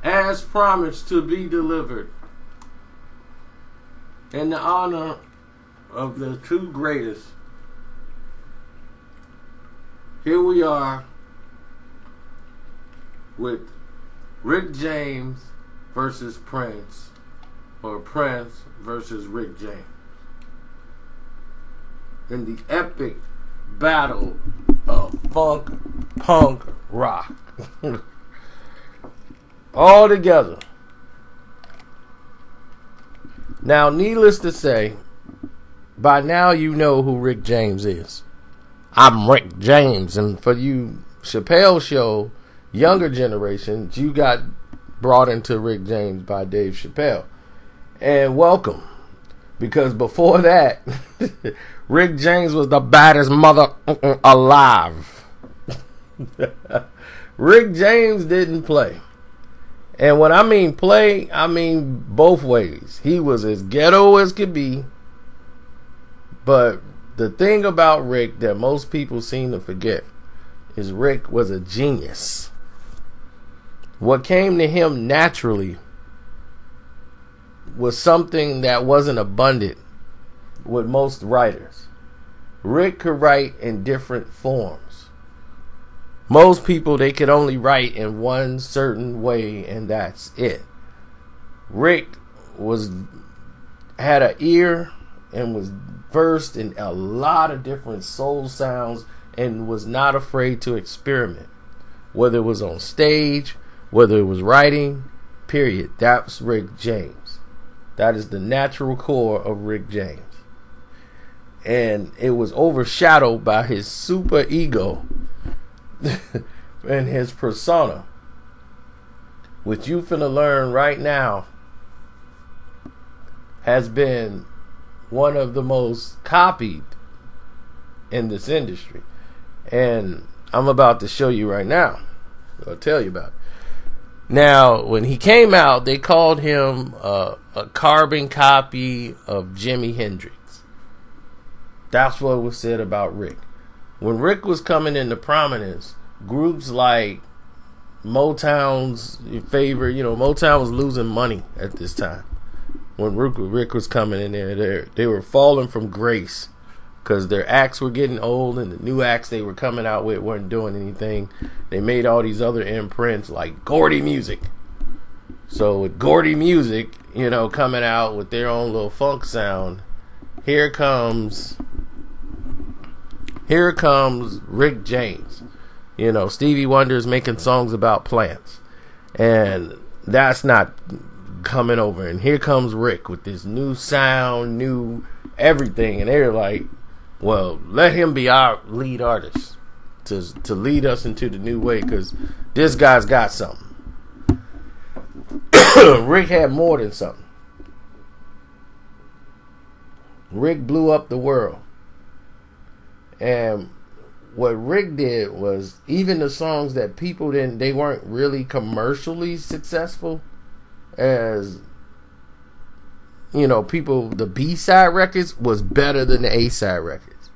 as promised to be delivered in the honor of the two greatest. Here we are with Rick James versus Prince, or Prince versus Rick James, in the epic battle of funk, punk, rock. All together. Now, needless to say, by now you know who Rick James is. I'm Rick James, and for you Chappelle Show younger generations, you got brought into Rick James by Dave Chappelle. And welcome. Because before that, Rick James was the baddest mother alive. Rick James didn't play. And when I mean play, I mean both ways. He was as ghetto as could be. But the thing about Rick that most people seem to forget is Rick was a genius. What came to him naturally was something that wasn't abundant with most writers. Rick could write in different forms. Most people, they could only write in one certain way, and that's it. Rick had an ear and was versed in a lot of different soul sounds and was not afraid to experiment. Whether it was on stage, whether it was writing, period. That's Rick James. That is the natural core of Rick James. And it was overshadowed by his super ego and his persona, which you finna learn right now has been one of the most copied in this industry. And I'm about to show you right now. I'll tell you about it. Now, when he came out, they called him a carbon copy of Jimi Hendrix. That's what was said about Rick. When Rick was coming into prominence, groups like Motown's favorite, Motown was losing money at this time. When Rick was coming in there, they were falling from grace because their acts were getting old and the new acts they were coming out with weren't doing anything. They made all these other imprints like Gordy Music. So with Gordy Music, coming out with their own little funk sound, here comes Rick James. Stevie Wonder is making songs about plants. And that's not coming over. And here comes Rick with this new sound, new everything. And they're like, well, let him be our lead artist to lead us into the new way, because this guy's got something. Rick had more than something. Rick blew up the world. And what Rick did was, even the songs that people they weren't really commercially successful as, people, the B-side records was better than the A-side records.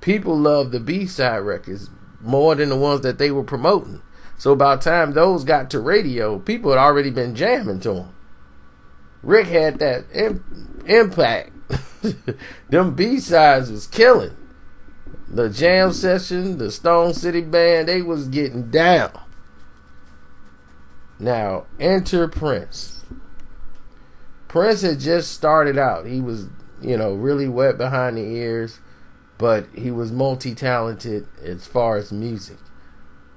People loved the B-side records more than the ones that they were promoting. So by the time those got to radio, people had already been jamming to them. Rick had that impact. Them B-sides was killing. The jam session, the Stone City Band, they was getting down. Now, enter Prince. Prince had just started out. He was, really wet behind the ears, but he was multi-talented as far as music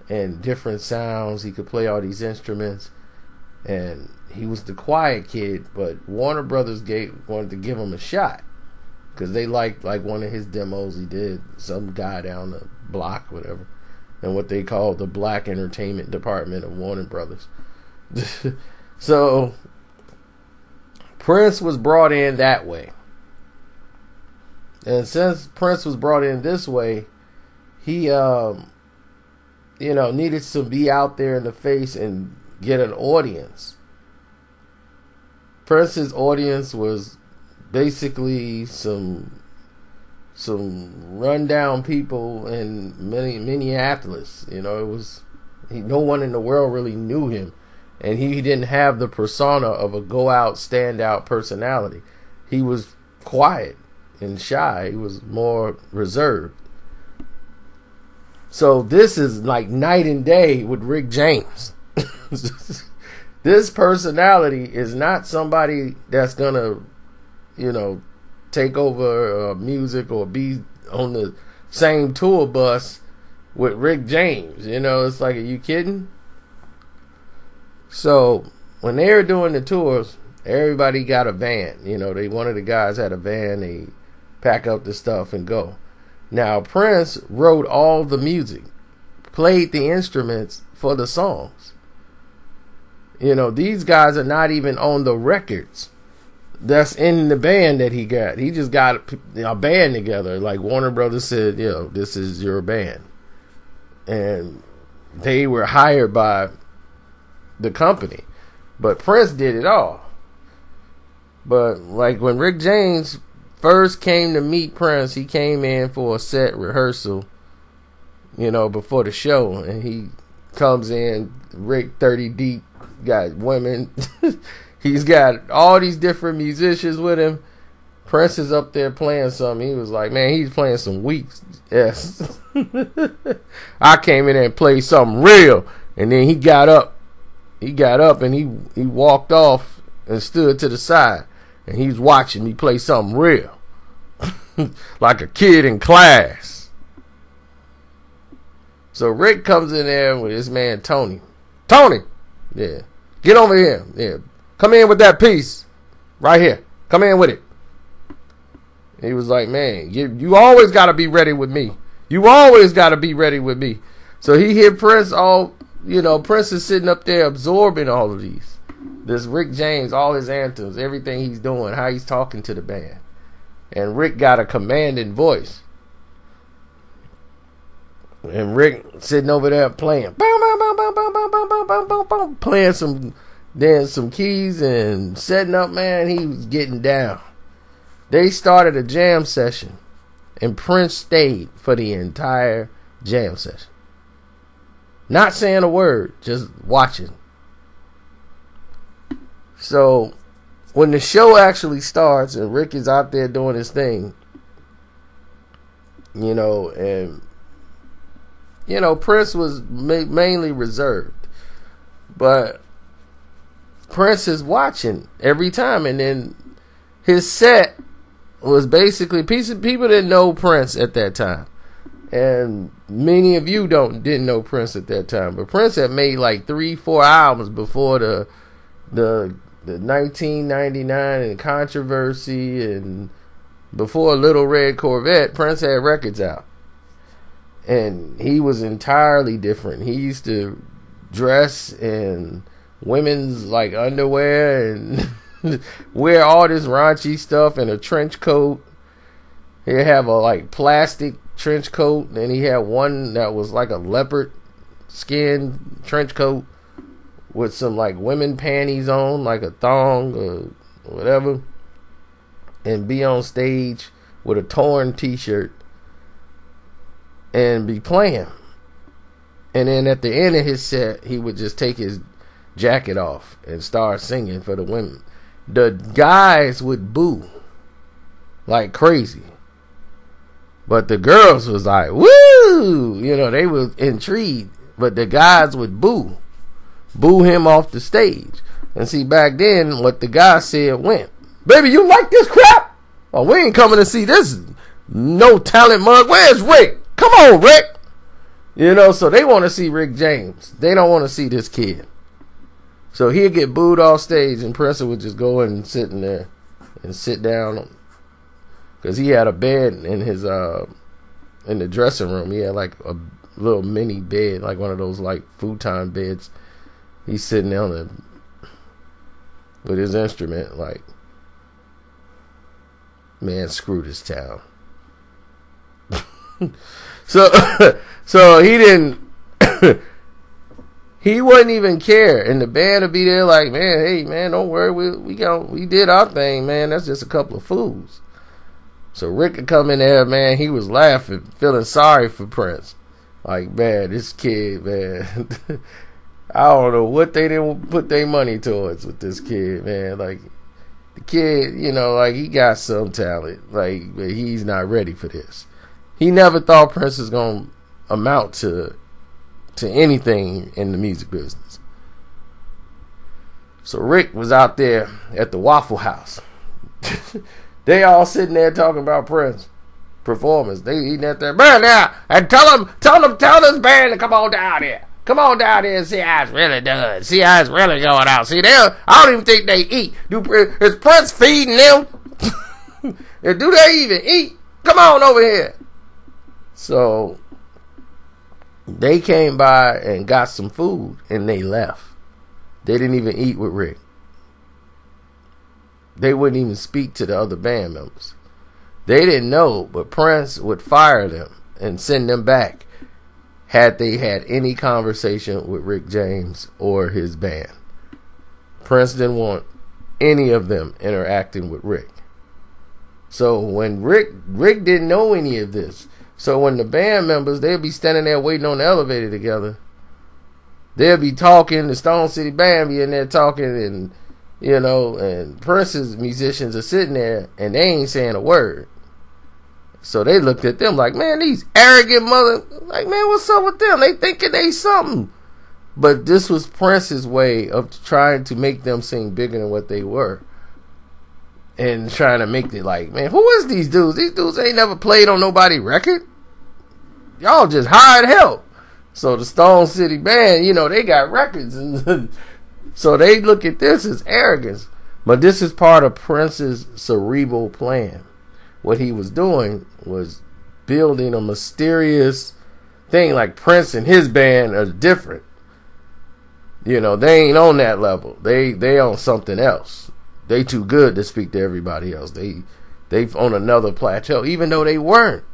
and different sounds. He could play all these instruments, and he was the quiet kid, but Warner Brothers wanted to give him a shot because they liked one of his demos he did, some guy down the block, whatever, and what they called the Black Entertainment Department of Warner Brothers. So Prince was brought in that way. And since Prince was brought in this way, he needed to be out there in the face and get an audience. Prince's audience was basically some rundown people in Minneapolis. It was No one in the world really knew him. And he didn't have the persona of a go-out, stand-out personality. He was quiet and shy. He was more reserved. So this is like night and day with Rick James. This personality is not somebody that's going to, take over music or be on the same tour bus with Rick James. It's like, are you kidding? So when they were doing the tours, everybody got a van. One of the guys had a van. They pack up the stuff and go. Now Prince wrote all the music, played the instruments for the songs. These guys are not even on the records that's in the band that he got. He just got a band together. Like Warner Brothers said, this is your band. And they were hired by the company, but Prince did it all. But like when Rick James first came to meet Prince, he came in for a set rehearsal, before the show, and he comes in, Rick 30 deep, got women. He's got all these different musicians with him. Prince is up there playing something. He was like, man, he's playing some weak. Yes. I came in there and played something real, and then he got up. And he walked off and stood to the side, and he's watching me play something real. Like a kid in class. So Rick comes in there with his man Tony. Tony! Yeah. Get over here. Yeah. Come in with that piece. Right here. Come in with it. He was like, man, you always got to be ready with me. You always got to be ready with me. So he hit Prince all... Prince is sitting up there absorbing all of these. This Rick James, all his anthems, everything he's doing, how he's talking to the band. And Rick got a commanding voice. And Rick sitting over there playing. Playing some keys and setting up, man. He was getting down. They started a jam session. And Prince stayed for the entire jam session. Not saying a word, just watching. So, when the show actually starts and Rick is out there doing his thing, and, Prince was mainly reserved. But Prince is watching every time, and then his set was basically, people didn't know Prince at that time. And many of you didn't know Prince at that time. But Prince had made like 3-4 albums before the 1999 and Controversy, and before Little Red Corvette. Prince had records out. And he was entirely different. He used to dress in women's like underwear and wear all this raunchy stuff in a trench coat. He'd have a like plastic trench coat, and he had one that was like a leopard skin trench coat with some like women panties on, like a thong or whatever, and be on stage with a torn t-shirt and be playing. And then at the end of his set, he would just take his jacket off and start singing for the women. The guys would boo like crazy. But the girls was like, woo! They were intrigued. But the guys would boo him off the stage. And see, back then, what the guy said went. Baby, you like this crap? Oh, we ain't coming to see this no talent mug. Where's Rick? Come on, Rick. So they want to see Rick James. They don't want to see this kid. So he'd get booed off stage, and Prince would just go and sit in there and sit down. Because he had a bed in his in the dressing room. He had like a little mini bed, like one of those like futon beds. He's sitting down there with his instrument, like, man, screw this town. So he didn't. He wouldn't even care, and the band would be there like, man, hey man, don't worry, we did our thing, man. That's just a couple of fools. So Rick would come in there, man. He was laughing, feeling sorry for Prince. Like, man, this kid, man. I don't know what they didn't put their money towards with this kid, man. Like, the kid, you know, like, he got some talent. Like, but he's not ready for this. He never thought Prince was going to amount to anything in the music business. So Rick was out there at the Waffle House. They all sitting there talking about Prince performance. They eating at their band now, and tell this band to come on down here. Come on down here and see how it's really done. See how it's really going out. See, I don't even think they eat. Is Prince feeding them? And do they even eat? Come on over here. So they came by and got some food, and they left. They didn't even eat with Rick. They wouldn't even speak to the other band members. They didn't know, but Prince would fire them and send them back had they had any conversation with Rick James or his band. Prince didn't want any of them interacting with Rick. So when Rick didn't know any of this. So when the band members, they'd be standing there waiting on the elevator together. They'll be talking, the Stone City Band be in there talking, and, you know, and Prince's musicians are sitting there, and they ain't saying a word. So they looked at them like, man, these arrogant like, man, what's up with them? They thinking they something. But this was Prince's way of trying to make them seem bigger than what they were. And trying to make it like, man, who is these dudes? These dudes ain't never played on nobody's record. Y'all just hired help. So the Stone City Band, you know, they got records. And so they look at this as arrogance. But this is part of Prince's cerebral plan. What he was doing was building a mysterious thing. Like Prince and his band are different. You know, they ain't on that level. They on something else. They too good to speak to everybody else. They on another plateau, even though they weren't.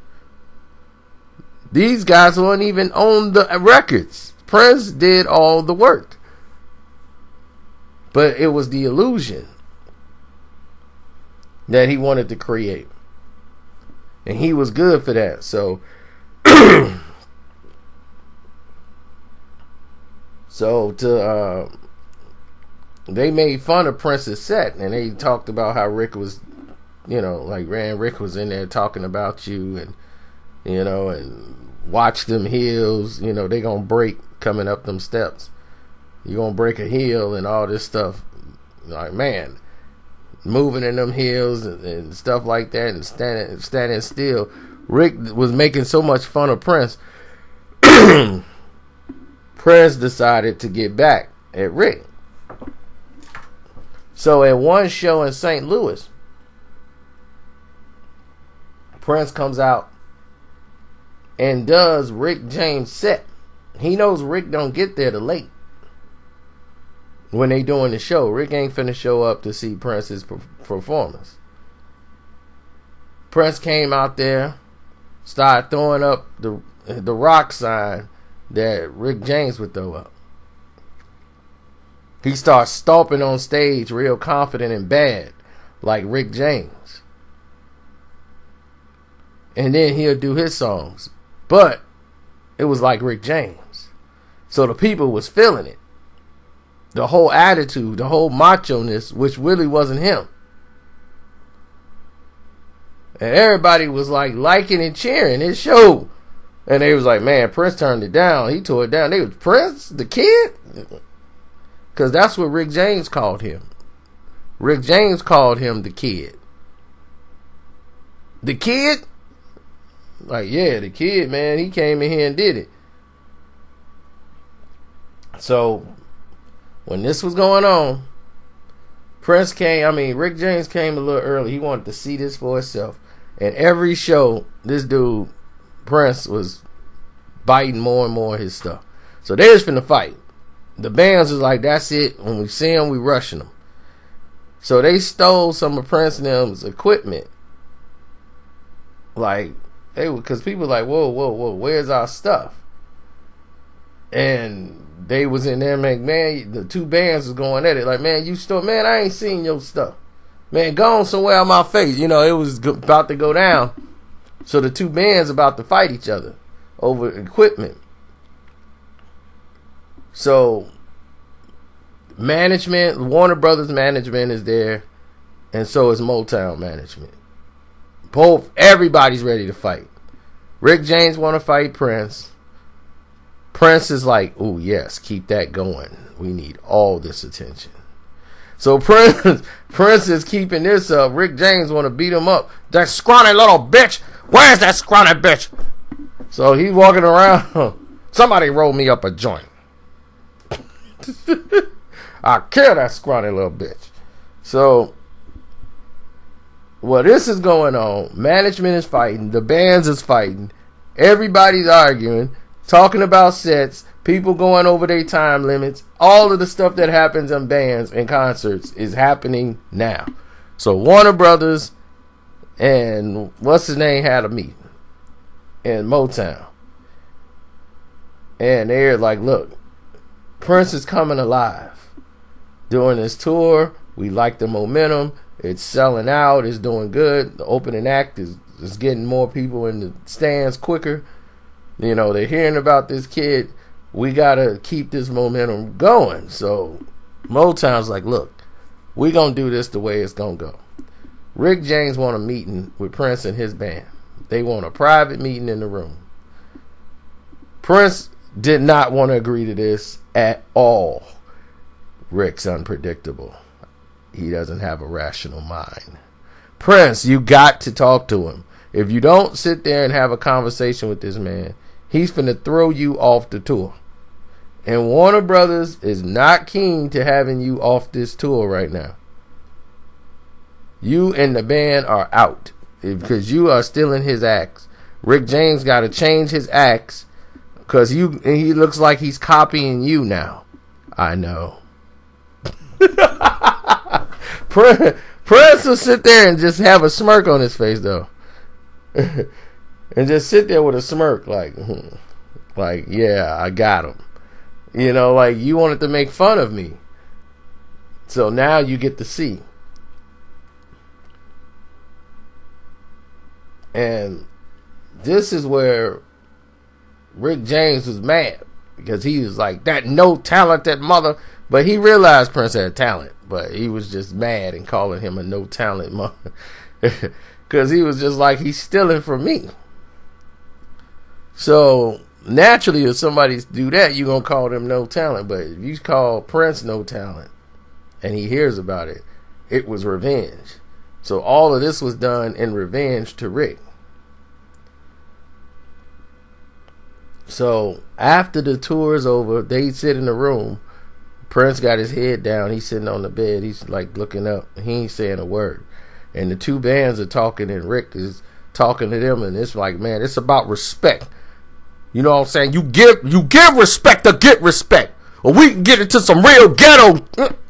These guys weren't even on the records. Prince did all the work. But it was the illusion that he wanted to create. And he was good for that. So they made fun of Prince's set, and they talked about how Rick was, you know, like Rick was in there talking about you, and, you know, and watch them heels, you know, they gonna break coming up them steps. You gonna break a heel and all this stuff. Like, man, moving in them heels and stuff like that, and standing still. Rick was making so much fun of Prince. Prince decided to get back at Rick. So at one show in St. Louis, Prince comes out and does Rick James' set. He knows Rick don't get there till late when they doing the show. Rick ain't finna show up to see Prince's performance. Prince came out there, started throwing up the rock sign that Rick James would throw up. He starts stomping on stage real confident and bad, like Rick James. And then he'll do his songs. But it was like Rick James. So the people was feeling it. The whole attitude, the whole macho-ness, which really wasn't him. And everybody was like liking and cheering his show. And they was like, man, Prince turned it down. He tore it down. They was, Prince, the kid? Because that's what Rick James called him. Rick James called him the kid. The kid? Like, yeah, the kid, man, he came in here and did it. So, when this was going on, Rick James came a little early. He wanted to see this for himself. And every show, this dude, Prince, was biting more and more of his stuff. So they was finna fight. The bands was like, that's it. When we see him, we rushing him. So they stole some of Prince and them's equipment. Like, because people were like, whoa, where's our stuff? And they was in there, man, the two bands was going at it. Like, man, you stole, man, I ain't seen your stuff. Man, go on somewhere on my face. You know, it was about to go down. So the two bands about to fight each other. over equipment. So management, Warner Brothers management is there, and so is Motown management. Everybody's ready to fight. Rick James want to fight Prince. Prince is like, oh yes, keep that going. We need all this attention. So Prince is keeping this up. Rick James want to beat him up. That scrawny little bitch. Where's that scrawny bitch? So he's walking around. Somebody roll me up a joint. I'll kill that scrawny little bitch. So, well, this is going on. Management is fighting. The bands is fighting. Everybody's arguing, talking about sets, people going over their time limits. All of the stuff that happens in bands and concerts is happening now. So Warner Brothers and what's his name had a meeting in Motown. And they're like, look, Prince is coming alive. Doing this tour, we like the momentum. It's selling out. It's doing good. The opening act is getting more people in the stands quicker. You know, they're hearing about this kid. We got to keep this momentum going. So Motown's like, look, we going to do this the way it's going to go. Rick James want a meeting with Prince and his band. They want a private meeting in the room. Prince did not want to agree to this at all. Rick's unpredictable. He doesn't have a rational mind. Prince, you got to talk to him. If you don't sit there and have a conversation with this man, he's finna throw you off the tour. And Warner Brothers is not keen to having you off this tour right now. You and the band are out because you are stealing his acts. Rick James got to change his acts because he looks like he's copying you now. I know. Prince will sit there and just have a smirk on his face though. And just sit there with a smirk like yeah, I got him. You know, like you wanted to make fun of me. So now you get to see. And this is where Rick James was mad because he was like, that no talented mother. But he realized Prince had talent, but he was just mad and calling him a no talent mother because he was just like, he's stealing from me. So naturally, if somebody do that, you're going to call them no talent. But if you call Prince no talent and he hears about it, it was revenge. So all of this was done in revenge to Rick. So after the tour is over, they sit in the room. Prince got his head down. He's sitting on the bed. He's like looking up. He ain't saying a word. And the two bands are talking and Rick is talking to them. And it's like, man, it's about respect. You know what I'm saying? You give respect to get respect. Or we can get into some real ghetto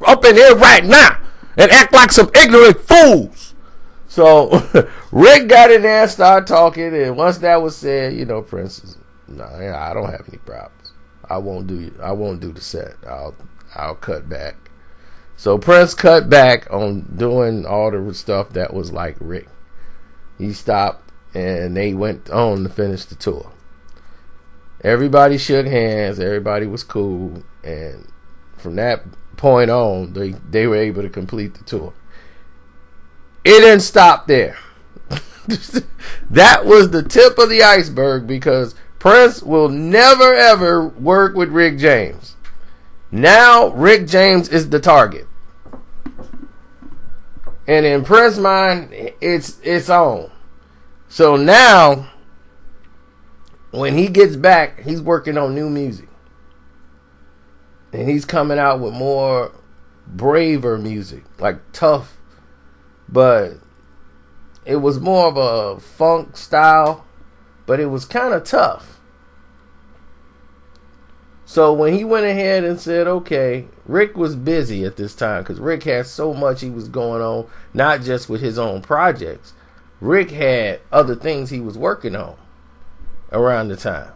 up in here right now and act like some ignorant fools. So Rick got in there and started talking. And once that was said, you know, Prince is, no, I don't have any problems. I won't do the set. I'll cut back. So Prince cut back on doing all the stuff that was like Rick. He stopped and they went on to finish the tour. Everybody shook hands. Everybody was cool. And from that point on, they were able to complete the tour. It didn't stop there. That was the tip of the iceberg because Prince will never ever work with Rick James. Now Rick James is the target. And in Prince's mind, it's on. So now when he gets back, he's working on new music. And he's coming out with more braver music, like tough. But it was more of a funk style, but it was kind of tough. So when he went ahead and said, okay, Rick was busy at this time because Rick had so much he was going on, not just with his own projects. Rick had other things he was working on around the time.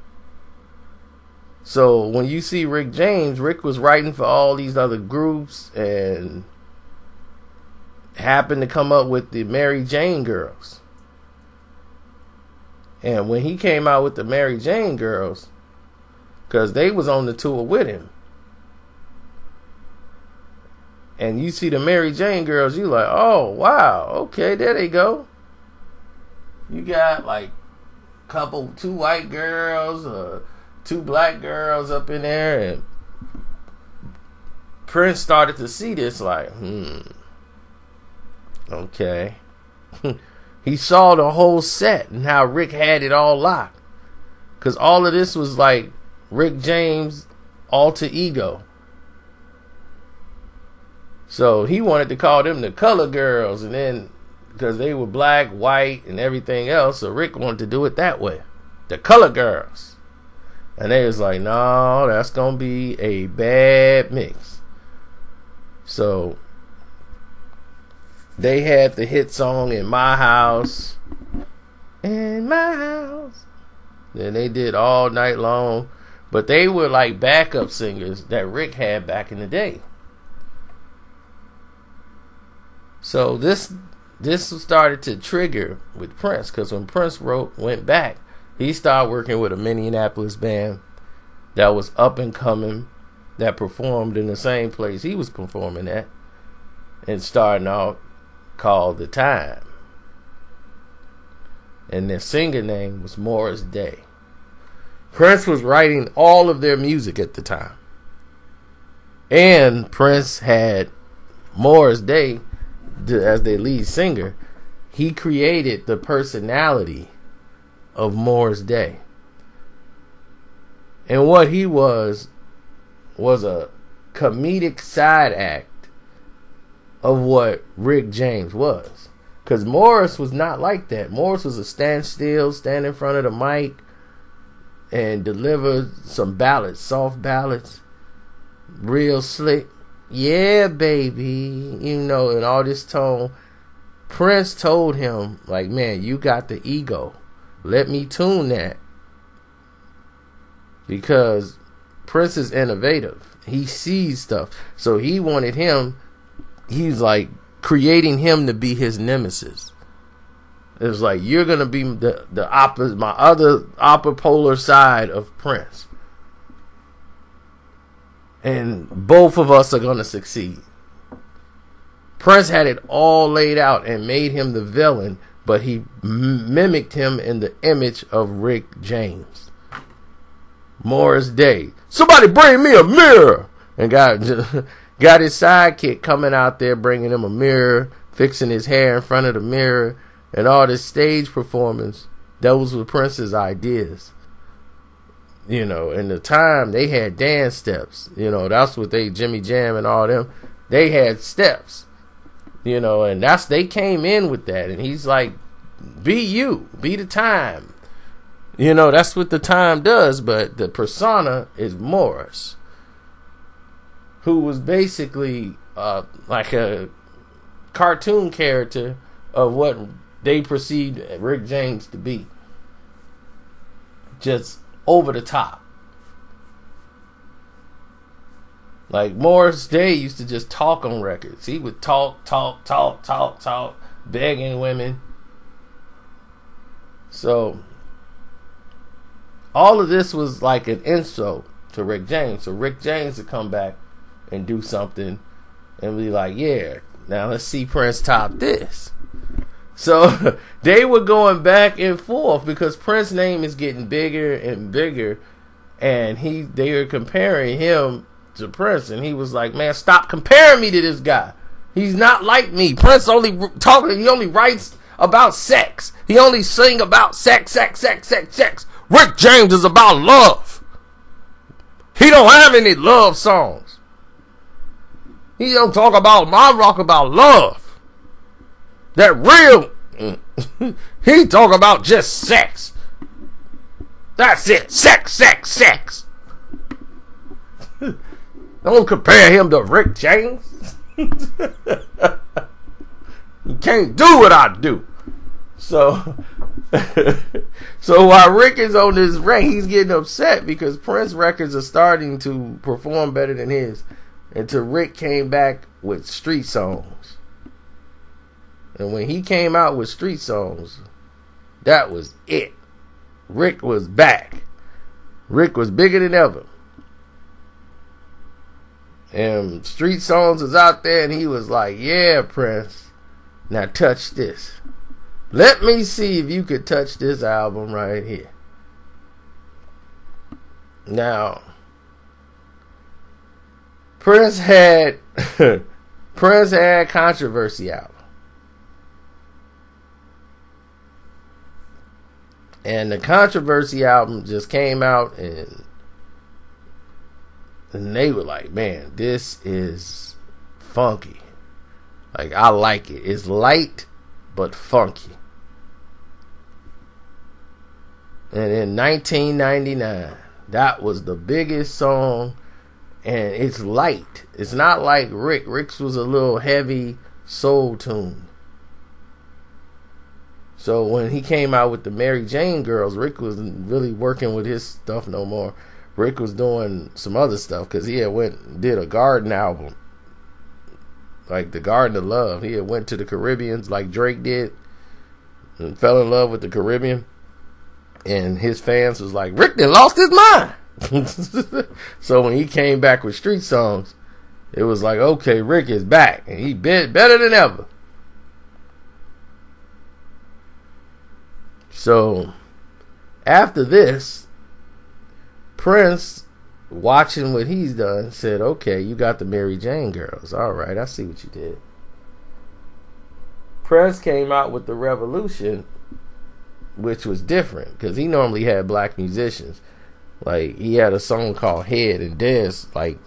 So when you see Rick James, Rick was writing for all these other groups and happened to come up with the Mary Jane Girls. And when he came out with the Mary Jane Girls, because they was on the tour with him, and you see the Mary Jane Girls, you like, oh wow, okay, there they go. You got like two white girls, 2 black girls up in there, and Prince started to see this like, okay. He saw the whole set and how Rick had it all locked. Because all of this was like Rick James' alter ego. So he wanted to call them the Color Girls, and then because they were black, white, and everything else, so Rick wanted to do it that way. The Color Girls. And they was like, no, that's going to be a bad mix. So they had the hit song In My House. In My House. Then they did All Night Long. But they were like backup singers that Rick had back in the day. So this started to trigger with Prince, because when Prince went back, he started working with a Minneapolis band that was up and coming, that performed in the same place he was performing at, and starting out, called The Time. And their singer name was Morris Day. Prince was writing all of their music at the time. And Prince had Morris Day as their lead singer. He created the personality of Morris Day. And what he was a comedic side act of what Rick James was. Because Morris was not like that. Morris was a stand in front of the mic and deliver some ballads, soft ballads, real slick. Yeah, baby, and all this tone. Prince told him, like, man, you got the ego. Let me tune that. Because Prince is innovative. He sees stuff. So he wanted him, he's like creating him to be his nemesis. It was like, you're going to be the opposite, my other opolar side of Prince. And both of us are going to succeed. Prince had it all laid out and made him the villain, but he mimicked him in the image of Rick James. Morris Day. Somebody bring me a mirror. And got his sidekick coming out there bringing him a mirror, fixing his hair in front of the mirror, and all this stage performance. Those were Prince's ideas. In the time they had dance steps. That's what Jimmy Jam and all them, they had steps. And they came in with that. And he's like, be you, be the time. That's what the time does. But the persona is Morris, who was basically like a cartoon character of what they perceived Rick James to be. Just over the top. Like Morris Day used to just talk on records. He would talk, begging women. So all of this was like an insult to Rick James. So Rick James would come back and do something and be like, yeah, now let's see Prince top this. So they were going back and forth because Prince's name is getting bigger and bigger, and they were comparing him to Prince, and he was like, man, stop comparing me to this guy. He's not like me. Prince he only writes about sex. He only sing about sex. Rick James is about love. He don't have any love songs. He don't talk about rock about love. That real, he talk about just sex. That's it. Sex. Don't compare him to Rick James. You can't do what I do. So while Rick is on this rank, he's getting upset because Prince records are starting to perform better than his. Until Rick came back with Street Songs. And when he came out with Street Songs, that was it. Rick was back. Rick was bigger than ever. And Street Songs was out there, and he was like, yeah, Prince, now touch this. Let me see if you could touch this album right here. Now, Prince had Controversy album. And the Controversy album just came out, and they were like, man, this is funky. Like, I like it. It's light, but funky. And in 1999, that was the biggest song, and it's light. It's not like Rick. Rick's was a little heavy soul tune. So when he came out with the Mary Jane Girls, Rick wasn't really working with his stuff no more. Rick was doing some other stuff because he had went and did a garden album, like the Garden of Love. He had went to the Caribbean like Drake did and fell in love with the Caribbean. And his fans was like, Rick done lost his mind. So when he came back with Street Songs, it was like, okay, Rick is back, and he better than ever. So after this, Prince, watching what he's done, said, okay, you got the Mary Jane Girls. All right, I see what you did. Prince came out with the Revolution, which was different because he normally had black musicians. Like, he had a song called Head, and Dez, like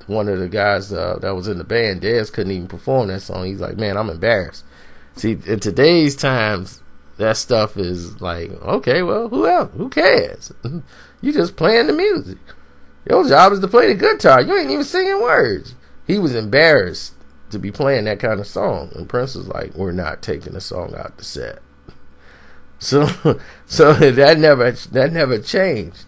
one of the guys that was in the band, Dez couldn't even perform that song. He's like, man, I'm embarrassed. See, in today's times, that stuff is like, okay, well, who else? Who cares? You just playing the music. Your job is to play the guitar. You ain't even singing words. He was embarrassed to be playing that kind of song, and Prince was like, we're not taking the song out the set. So that never changed.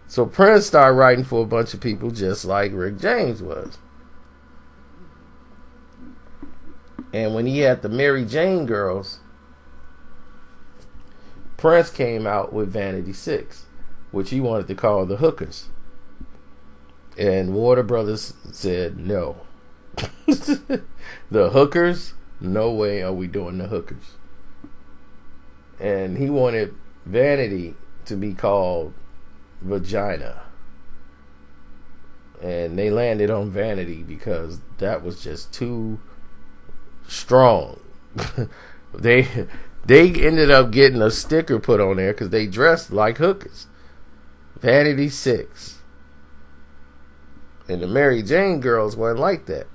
So Prince started writing for a bunch of people just like Rick James was. And when he had the Mary Jane Girls, Prince came out with Vanity 6, which he wanted to call the Hookers. And Warner Brothers said no. The Hookers? No way are we doing the Hookers. And he wanted Vanity to be called Vagina. And they landed on Vanity because that was just too strong. They ended up getting a sticker put on there because they dressed like hookers. Vanity 6. And the Mary Jane Girls weren't like that.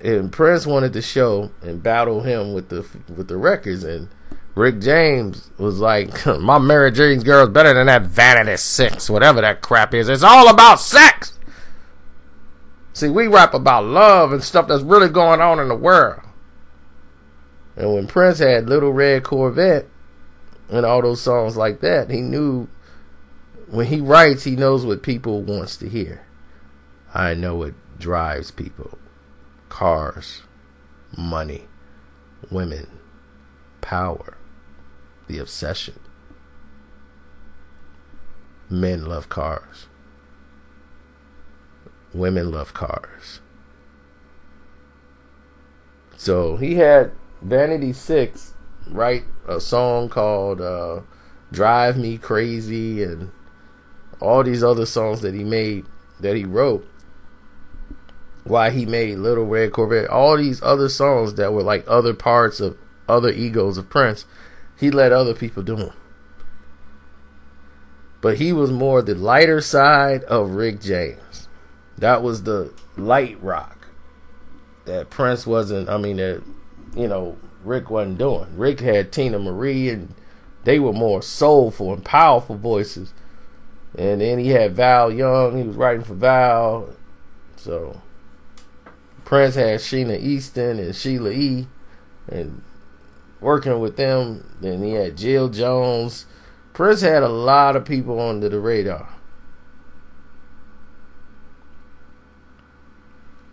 And Prince wanted to show and battle him with the records, and Rick James was like, my Mary Jane Girl's better than that Vanity 6, whatever that crap is. It's all about sex. See, we rap about love and stuff that's really going on in the world. And when Prince had Little Red Corvette and all those songs like that, he knew when he writes, he knows what people wants to hear. I know what drives people. Cars, money, women, power, the obsession. Men love cars. Women love cars. So he had Vanity 6 write a song called Drive Me Crazy, and all these other songs that he made, that he wrote. Why he made Little Red Corvette, all these other songs that were like other parts of other egos of Prince, he let other people do them. But he was more the lighter side of Rick James. That was the light rock that Prince wasn't, Rick wasn't doing. Rick had Tina Marie, and they were more soulful and powerful voices. And then he had Val Young, he was writing for Val. So Prince had Sheena Easton and Sheila E. and working with them. Then he had Jill Jones. Prince had a lot of people under the radar.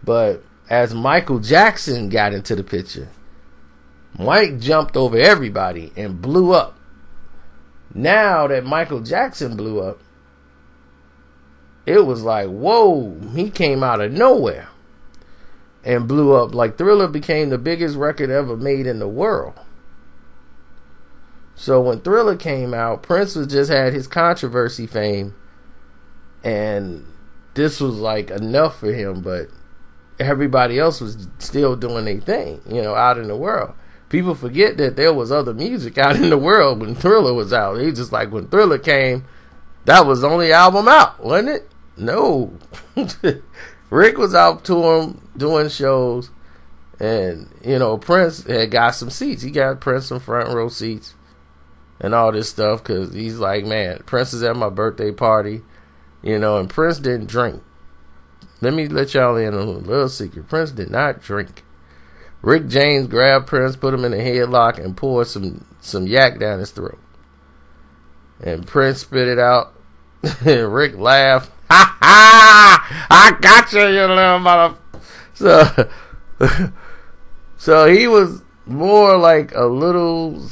But as Michael Jackson got into the picture, Mike jumped over everybody and blew up. Now that Michael Jackson blew up, it was like, whoa, he came out of nowhere and blew up. Like Thriller became the biggest record ever made in the world. So when Thriller came out, Prince was just had his controversy fame, and this was like enough for him, but everybody else was still doing their thing, out in the world. People forget that there was other music out in the world when Thriller was out. It's just like when Thriller came, that was the only album out, wasn't it? No. Rick was out touring, doing shows, and, Prince had got some seats. He got Prince some front row seats and all this stuff, because he's like, man, Prince is at my birthday party, and Prince didn't drink. Let me let y'all in on a little secret. Prince did not drink. Rick James grabbed Prince, put him in a headlock, and poured some yak down his throat. And Prince spit it out. Rick laughed. Ha ha! I got you, you little mother. So he was more like a little,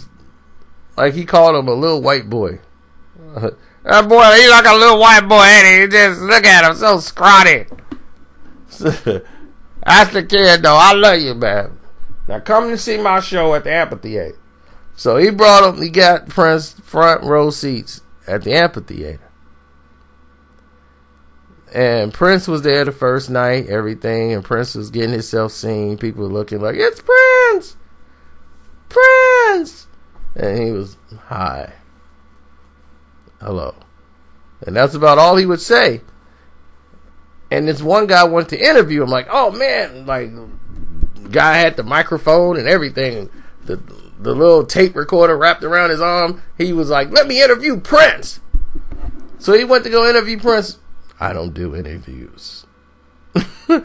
like he called him a little white boy. That boy, he's like a little white boy, ain't he? Just look at him, so scrawny. That's the kid, though. I love you, man. Now come to see my show at the amphitheater. So he got Prince front row seats at the amphitheater. And Prince was there the first night, everything, and Prince was getting himself seen. People were looking like, it's Prince! Prince! And he was, hi. Hello. And that's about all he would say. And this one guy wanted to interview him, like, oh man, like, guy had the microphone and everything, the little tape recorder wrapped around his arm. He was like, let me interview Prince. So he went to go interview Prince. I don't do interviews. You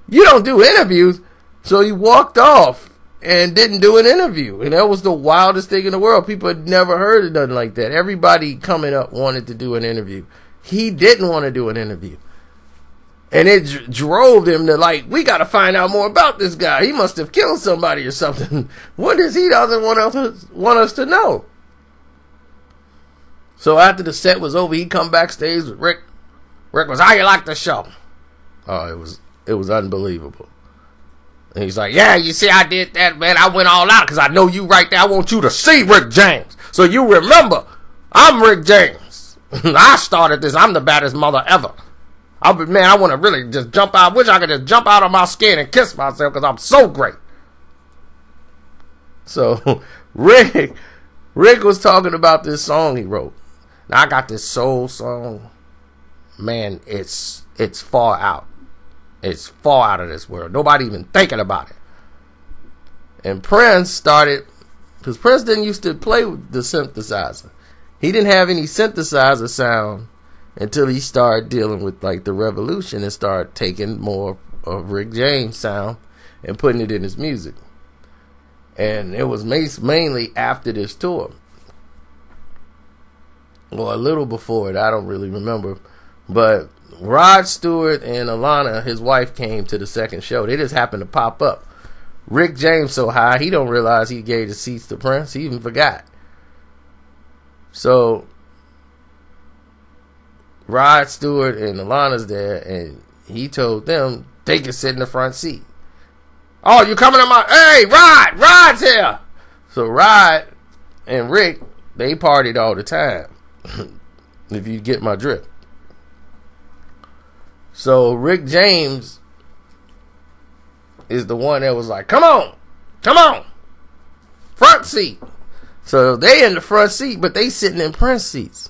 don't do interviews? So he walked off and didn't do an interview. And that was the wildest thing in the world. People had never heard of nothing like that. Everybody coming up wanted to do an interview. He didn't want to do an interview. And it drove him to like, we got to find out more about this guy. He must have killed somebody or something. What is he doesn't want us to know? So after the set was over, he come backstage with Rick. Rick was, how you like the show? Oh, it was unbelievable. And he's like, yeah, you see, I did that, man. I went all out because I know you right there. I want you to see Rick James. So you remember, I'm Rick James. I started this. I'm the baddest mother ever. I want to really just jump out. I wish I could just jump out of my skin and kiss myself because I'm so great. So Rick was talking about this song he wrote. Now I got this soul song. Man, it's far out. It's far out of this world. Nobody even thinking about it. And Prince started, because Prince didn't used to play with the synthesizer. He didn't have any synthesizer sound until he started dealing with like the revolution and started taking more of Rick James sound and putting it in his music. And it was mainly after this tour. Or a little before it. I don't really remember. But Rod Stewart and Alana, his wife, came to the second show. They just happened to pop up. Rick James so high, he don't realize he gave the seats to Prince. He even forgot. So Rod Stewart and Alana's there, and he told them they could sit in the front seat. Oh, you coming to my... Hey, Rod! Rod's here! So Rod and Rick, they partied all the time. If you get my drift. So Rick James is the one that was like, come on, front seat. So they in the front seat, but they sitting in Prince seats.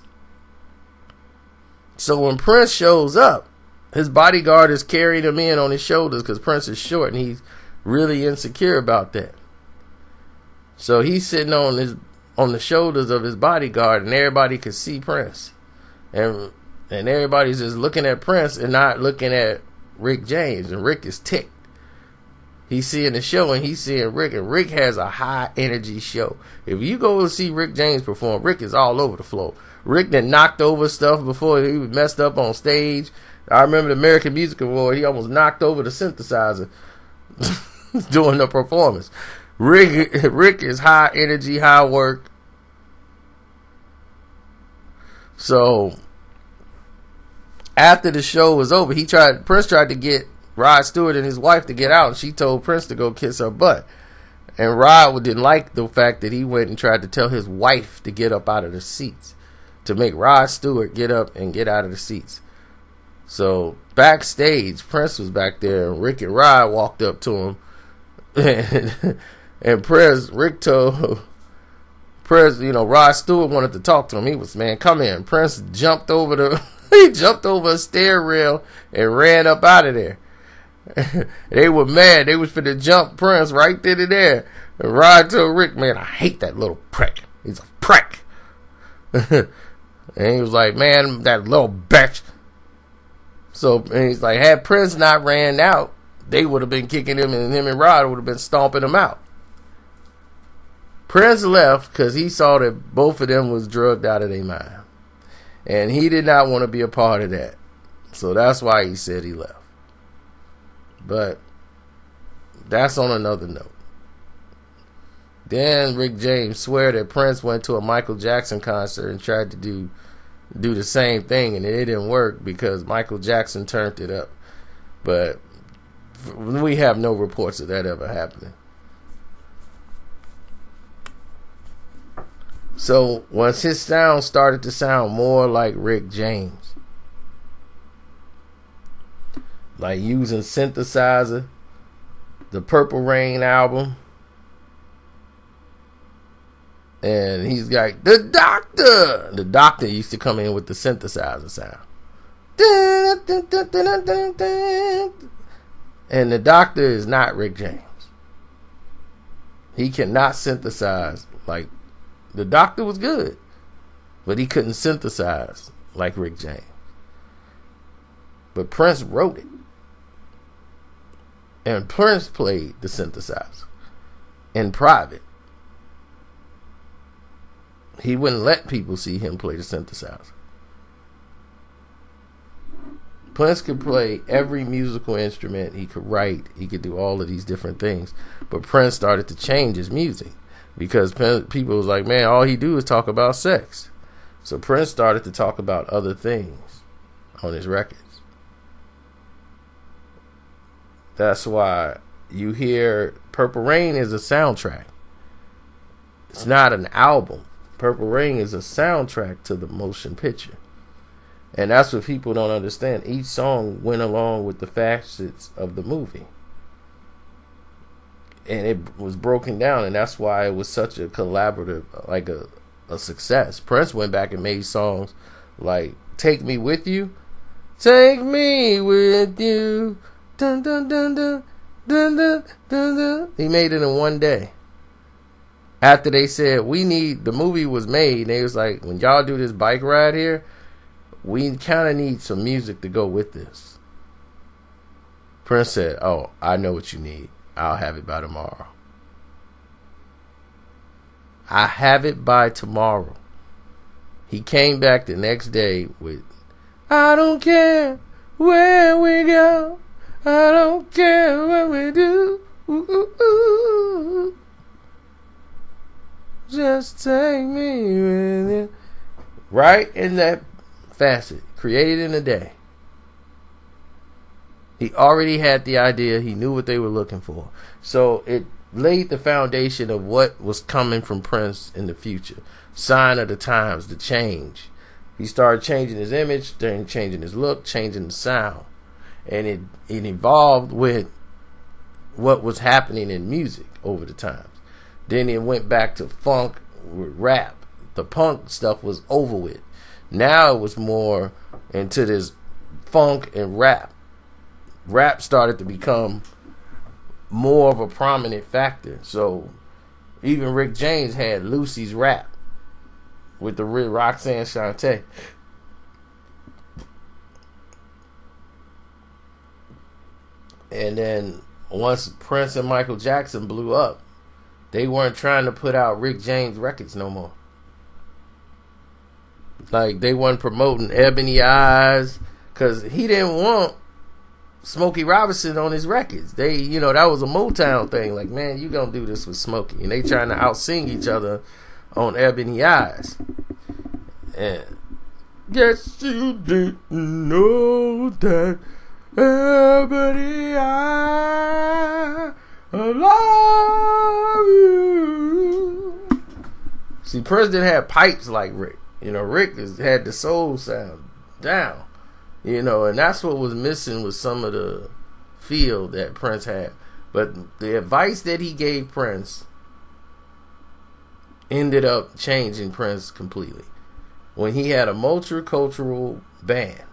So when Prince shows up, his bodyguard is carrying him in on his shoulders because Prince is short and he's really insecure about that. So he's sitting on the shoulders of his bodyguard, and everybody can see Prince. And everybody's just looking at Prince and not looking at Rick James. And Rick is ticked. He's seeing the show and he's seeing Rick. And Rick has a high energy show. If you go and see Rick James perform, Rick is all over the floor. Rick done knocked over stuff before he was messed up on stage. I remember the American Music Award. He almost knocked over the synthesizer during the performance. Rick is high energy, high work. So after the show was over, Prince tried to get Rod Stewart and his wife to get out, and she told Prince to go kiss her butt. And Rod didn't like the fact that he went and tried to tell his wife to get up out of the seats, to make Rod Stewart get up and get out of the seats. So backstage, Prince was back there, and Rick and Rod walked up to him, and Rick told Prince, Rod Stewart wanted to talk to him. He was, man, come in. Prince jumped over a stair rail and ran up out of there. They were mad. They was finna jump Prince right then and there. And Rod told Rick, man, I hate that little prick. He's a prick. And he was like, man, that little bitch. And he's like, had Prince not ran out, they would have been kicking him, and him and Rod would have been stomping him out. Prince left because he saw that both of them was drugged out of their mind. And he did not want to be a part of that. So that's why he said he left. But that's on another note. Then Rick James swear that Prince went to a Michael Jackson concert and tried to do the same thing, and it didn't work because Michael Jackson turned it up. But we have no reports of that ever happening. So once his sound started to sound more like Rick James, like using synthesizer, the Purple Rain album, and he's like, the doctor used to come in with the synthesizer sound, and the doctor is not Rick James. He cannot synthesize. Like, the doctor was good, but he couldn't synthesize like Rick James. But Prince wrote it, and Prince played the synthesizer in private. He wouldn't let people see him play the synthesizer. Prince could play every musical instrument. He could write. He could do all of these different things. But Prince started to change his music because people was like, man, all he do is talk about sex. So Prince started to talk about other things on his records. That's why you hear Purple Rain is a soundtrack. It's not an album. Purple Rain is a soundtrack to the motion picture. And that's what people don't understand. Each song went along with the facets of the movie. And it was broken down, and that's why it was such a collaborative, like a success. Prince went back and made songs like Take Me With You. Take me with you. Dun, dun, dun, dun, dun, dun, dun, dun. He made it in one day. After they said, the movie was made, they was like, when y'all do this bike ride here, we kind of need some music to go with this. Prince said, oh, I know what you need. I'll have it by tomorrow. I have it by tomorrow. He came back the next day with, I don't care where we go. I don't care what we do. Ooh, ooh, ooh. Just take me with you. Right in that facet. Created in a day. He already had the idea. He knew what they were looking for. So it laid the foundation of what was coming from Prince in the future. Sign of the times, the change. He started changing his image, then changing his look, changing the sound. And it evolved with what was happening in music over the times. Then it went back to funk with rap. The punk stuff was over with. Now it was more into this funk and rap. Rap started to become more of a prominent factor. So even Rick James had Lucy's Rap with the Roxanne Shante. And then once Prince and Michael Jackson blew up, they weren't trying to put out Rick James records no more. Like, they weren't promoting Ebony Eyes, because he didn't want Smokey Robinson on his records. They, you know, that was a Motown thing. Like, man, you gonna do this with Smokey. And they trying to out-sing each other on Ebony Eyes. And guess you didn't know that Ebony Eyes love you. See, Prince didn't have pipes like Rick. You know, Rick had the soul sound down. You know, and that's what was missing with some of the feel that Prince had. But the advice that he gave Prince ended up changing Prince completely. When he had a multicultural band,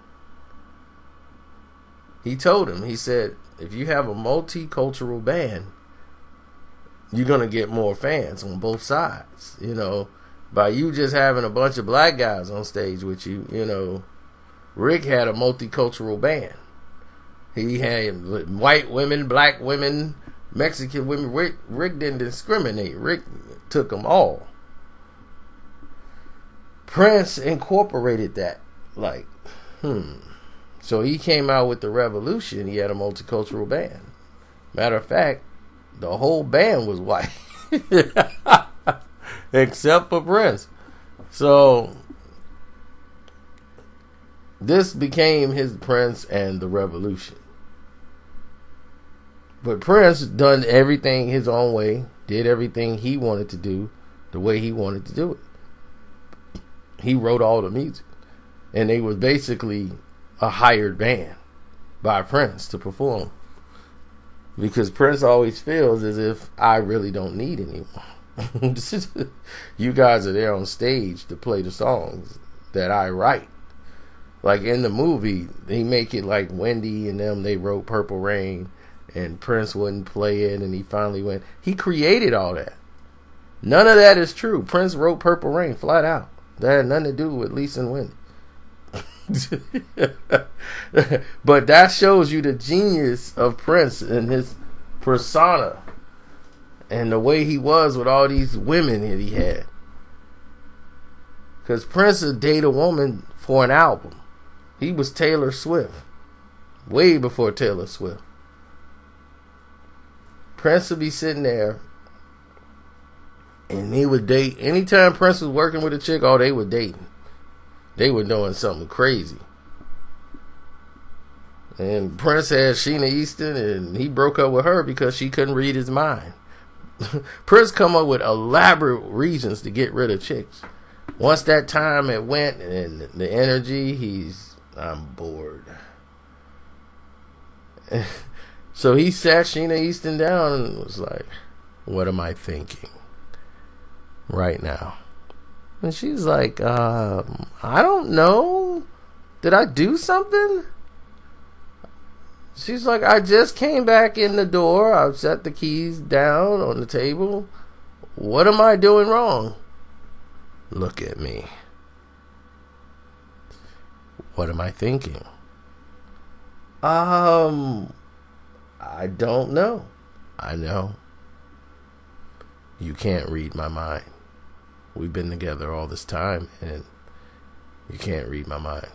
he told him, he said, if you have a multicultural band, you're going to get more fans on both sides. You know, by you just having a bunch of black guys on stage with you, you know, Rick had a multicultural band. He had white women, black women, Mexican women. Rick didn't discriminate. Rick took them all. Prince incorporated that. Like, So he came out with the Revolution. He had a multicultural band. Matter of fact, the whole band was white. Except for Prince. So this became his Prince and the Revolution. But Prince done everything his own way, did everything he wanted to do the way he wanted to do it. He wrote all the music. And they was basically a hired band by Prince to perform. Because Prince always feels as if I really don't need anyone. You guys are there on stage to play the songs that I write. Like in the movie, they make it like Wendy and them, they wrote Purple Rain, and Prince wouldn't play it, and he finally went. He created all that. None of that is true. Prince wrote Purple Rain flat out. That had nothing to do with Lisa and Wendy. But that shows you the genius of Prince and his persona and the way he was with all these women that he had. Because Prince would date a woman for an album. He was Taylor Swift. Way before Taylor Swift. Prince would be sitting there and he would date. Anytime Prince was working with a chick, oh, they were dating. They were doing something crazy. And Prince had Sheena Easton, and he broke up with her because she couldn't read his mind. Prince come up with elaborate reasons to get rid of chicks. Once that time it went and the energy, I'm bored. So he sat Sheena Easton down and was like, what am I thinking right now? And she's like, I don't know. Did I do something? She's like, I just came back in the door. I've set the keys down on the table. What am I doing wrong? Look at me. What am I thinking? I don't know. I know. You can't read my mind. We've been together all this time, and you can't read my mind.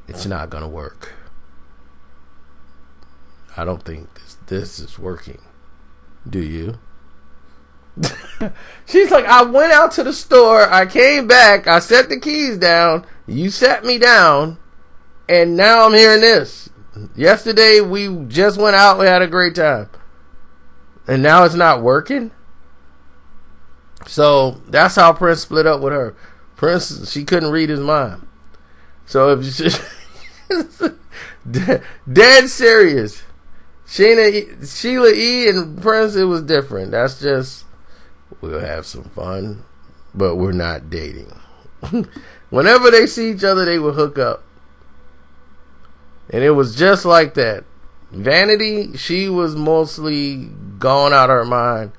It's not going to work. I don't think this is working. Do you? She's like, I went out to the store, I came back, I set the keys down, you sat me down, and now I'm hearing this. Yesterday we just went out, we had a great time, and now it's not working? So that's how Prince split up with her. Prince, she couldn't read his mind. So if dead serious. Sheila E. and Prince, it was different. That's just, we'll have some fun, but we're not dating. Whenever they see each other, they will hook up. And it was just like that. Vanity, she was mostly gone out of her mind.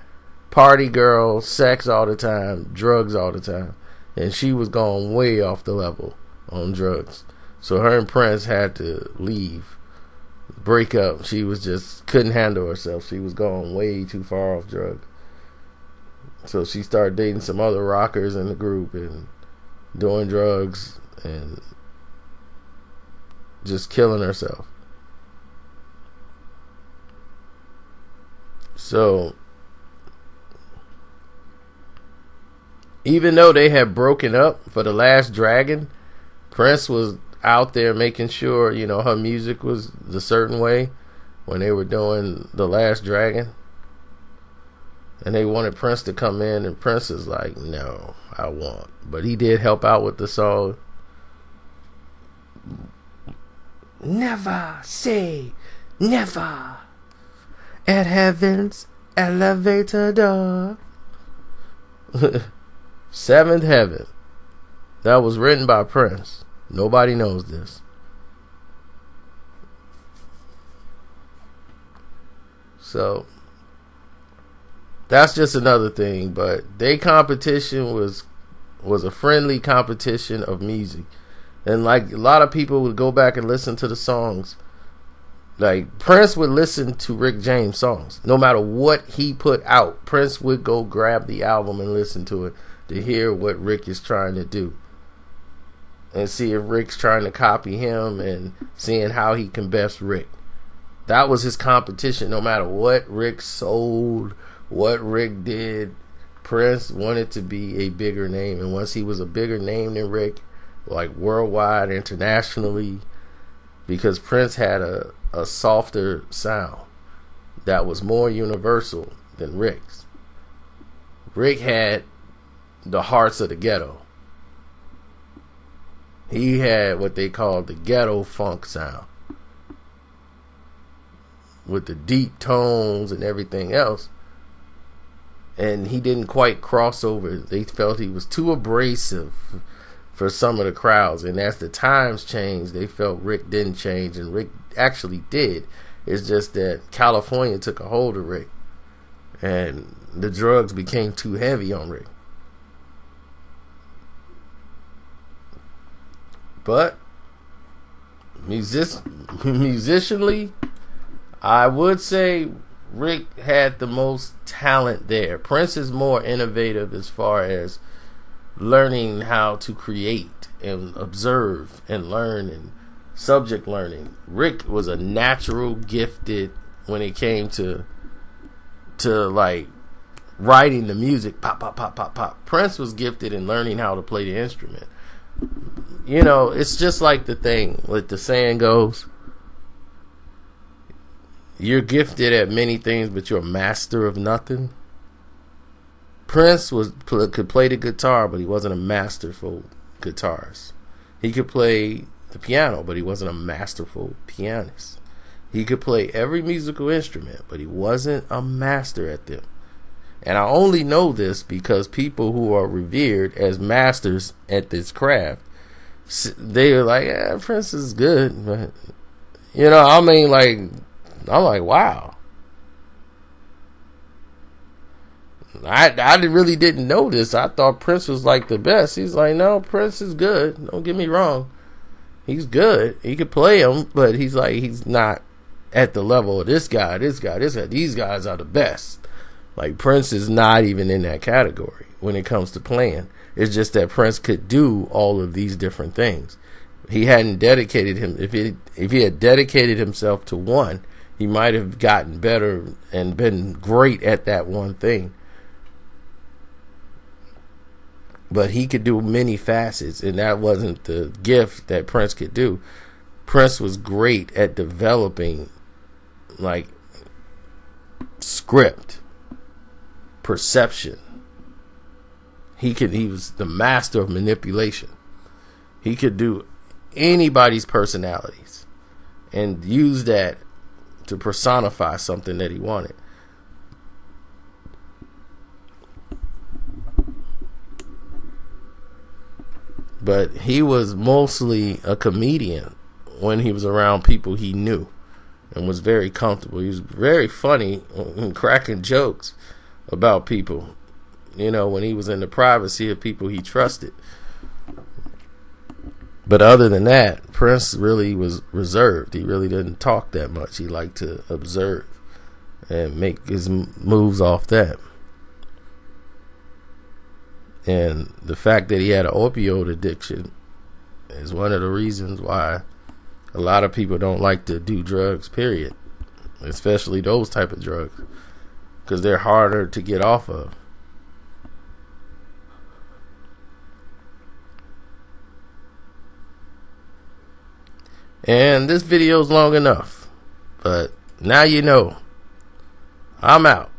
Party girl, sex all the time, drugs all the time. And she was going way off the level on drugs. So her and Prince had to leave, break up. She was just couldn't handle herself. She was going way too far off drugs. So she started dating some other rockers in the group and doing drugs. And just killing herself. So even though they had broken up for The Last Dragon, Prince was out there making sure, you know, her music was the certain way when they were doing The Last Dragon. And they wanted Prince to come in, and Prince is like, no, I won't. But he did help out with the song. Never say never at heaven's elevator door. Seventh Heaven. That was written by Prince. Nobody knows this. So that's just another thing. But their competition was a friendly competition of music. And like a lot of people would go back and listen to the songs. Like Prince would listen to Rick James songs. No matter what he put out, Prince would go grab the album and listen to it to hear what Rick is trying to do. And see if Rick's trying to copy him and seeing how he can best Rick. That was his competition. No matter what Rick sold, what Rick did, Prince wanted to be a bigger name. And once he was a bigger name than Rick, like worldwide, internationally, because Prince had a softer sound that was more universal than Rick's. Rick had the hearts of the ghetto. He had what they called the ghetto funk sound, with the deep tones and everything else. And he didn't quite cross over. They felt he was too abrasive for some of the crowds. And as the times changed, they felt Rick didn't change, and Rick actually did. It's just that California took a hold of Rick, and the drugs became too heavy on Rick. But musicianly, I would say Rick had the most talent there. Prince is more innovative as far as learning how to create and observe and learn and subject learning. Rick was a natural gifted when it came to like writing the music. Pop, pop, pop, pop, pop. Prince was gifted in learning how to play the instrument. You know, it's just like the thing, like the saying goes, you're gifted at many things, but you're a master of nothing. Prince could play the guitar, but he wasn't a masterful guitarist. He could play the piano, but he wasn't a masterful pianist. He could play every musical instrument, but he wasn't a master at them. And I only know this because people who are revered as masters at this craft, they are like, yeah, Prince is good. But, you know, I mean, like, I'm like, wow. I really didn't know this. I thought Prince was like the best. He's like, no, Prince is good. Don't get me wrong. He's good. He could play him, but he's like, he's not at the level of this guy. These guys are the best. Like, Prince is not even in that category when it comes to playing. It's just that Prince could do all of these different things. He hadn't dedicated him. If he had dedicated himself to one, he might have gotten better and been great at that one thing. But he could do many facets, and that wasn't the gift that Prince could do. Prince was great at developing, like, script, perception. He was the master of manipulation. He could do anybody's personalities and use that to personify something that he wanted. But he was mostly a comedian when he was around people he knew and was very comfortable. He was very funny and cracking jokes about people, you know, when he was in the privacy of people he trusted. But other than that, Prince really was reserved. He really didn't talk that much. He liked to observe and make his moves off that. And the fact that he had an opioid addiction is one of the reasons why A lot of people don't like to do drugs, period. Especially those type of drugs, because they're harder to get off of. And this video's long enough, but now you know. I'm out.